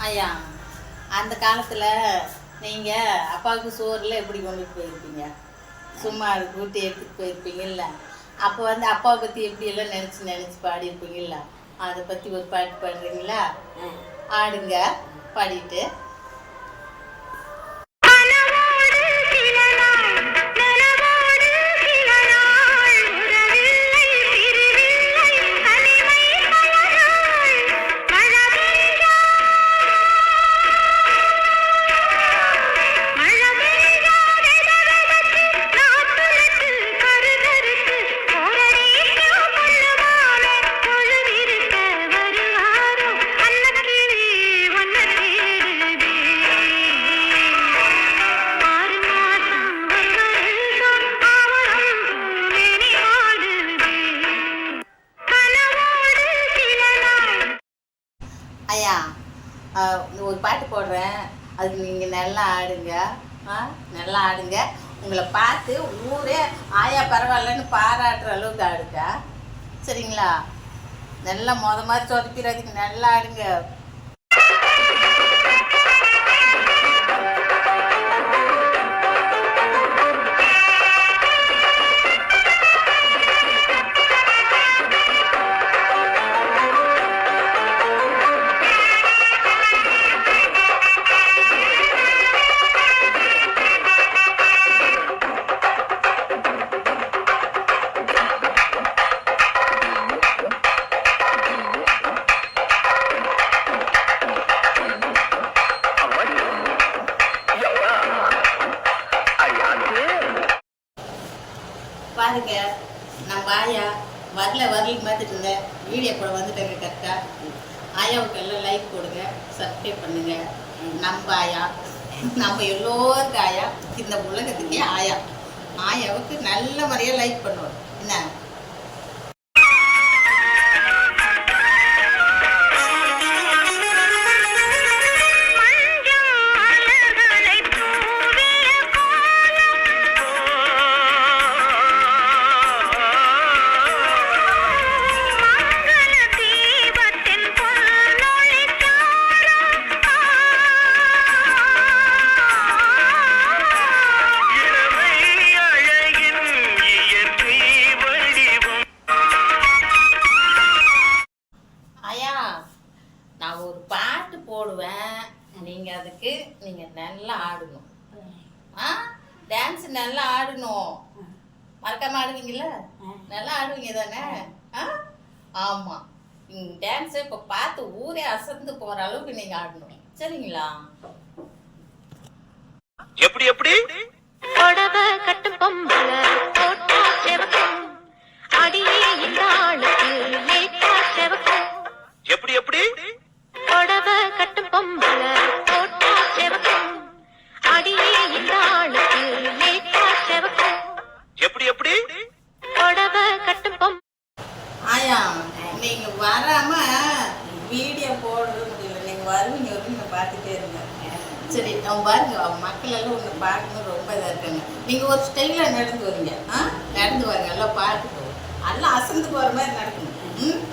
ஐயா, அந்த காலத்தில் நீங்கள் அப்பாவுக்கு சோறில் எப்படி கொண்டுட்டு போயிருப்பீங்க? சும்மா அது கூட்டி எடுத்துகிட்டு போயிருப்பீங்கல்ல. அப்போ வந்து அப்பாவை பற்றி எப்படியெல்லாம் நினச்சி பாடியிருப்பீங்கல்ல. அதை பற்றி ஒரு பாட்டு பாடுறீங்களா? ஆடுங்க, பாடிட்டு. ஐயா, ஒரு பாட்டு போடுறேன், அதுக்கு நீங்கள் நல்லா ஆடுங்க. நல்லா ஆடுங்க. உங்களை பார்த்து ஊரே ஆயா பரவாயில்லன்னு பாராட்டுற அளவுக்கு ஆடுங்க. சரிங்களா? நல்லா மாதிரி சொதப்பிடாதீங்க, நல்லா ஆடுங்க. பாருங்க, நம்ம ஆயா வரலைன்னு பார்த்துட்டு இருந்தேன். வீடியோ கூட வந்துட்டாங்க கரெக்டாக. ஆயாவுக்கு எல்லாம் லைக் போடுங்க, சப்ஸ்கிரைப் பண்ணுங்க. நம்ம ஆயா, நம்ம எல்லோருக்கும் ஆயா, இந்த உலகத்துக்கே ஆயா. ஆயாவுக்கு நல்ல முறையாக லைக் பண்ணுவோம். என்ன? நான் ஒரு பாட்டு போடுவேன், நீங்கள் அதுக்கு நல்லா ஆடணும். டான்ஸ் நல்லா ஆடணும். மறக்காம ஆடுவீங்கல்ல? நல்லா ஆடுவீங்க தானே? ஆமாம். டான்ஸை இப்போ பார்த்து ஊரே அசந்து போகிற அளவுக்கு நீங்கள் ஆடணும். சரிங்களா? எப்படி எப்படி கட்டும் பொம்பள போட்டா செவக்கும் அடியே இந்த ஆளுக்கு லேட்டா செவக்கும். எப்படி எப்படி கட்டும் பொம்பள போட்டா செவக்கும் அடியே இந்த ஆளுக்கு லேட்டா செவக்கும். எப்படி எப்படி கட்டும் பொம்பள. ஆயா, நீங்க வராம வீடியோ போடுறது முடியல. நீங்க வருவீங்க பார்த்துட்டே இருங்க. சரி, அவங்க பாருங்க, மக்கள் எல்லாம் ஒன்று பார்க்கணும், ரொம்ப இதாக இருக்காங்க. நீங்கள் ஒரு ஸ்டைலில் நடந்து வரீங்க. நடந்து வாங்க, எல்லாம் பார்த்துட்டு எல்லாம் அசந்து போகிற மாதிரி நடக்கணும்.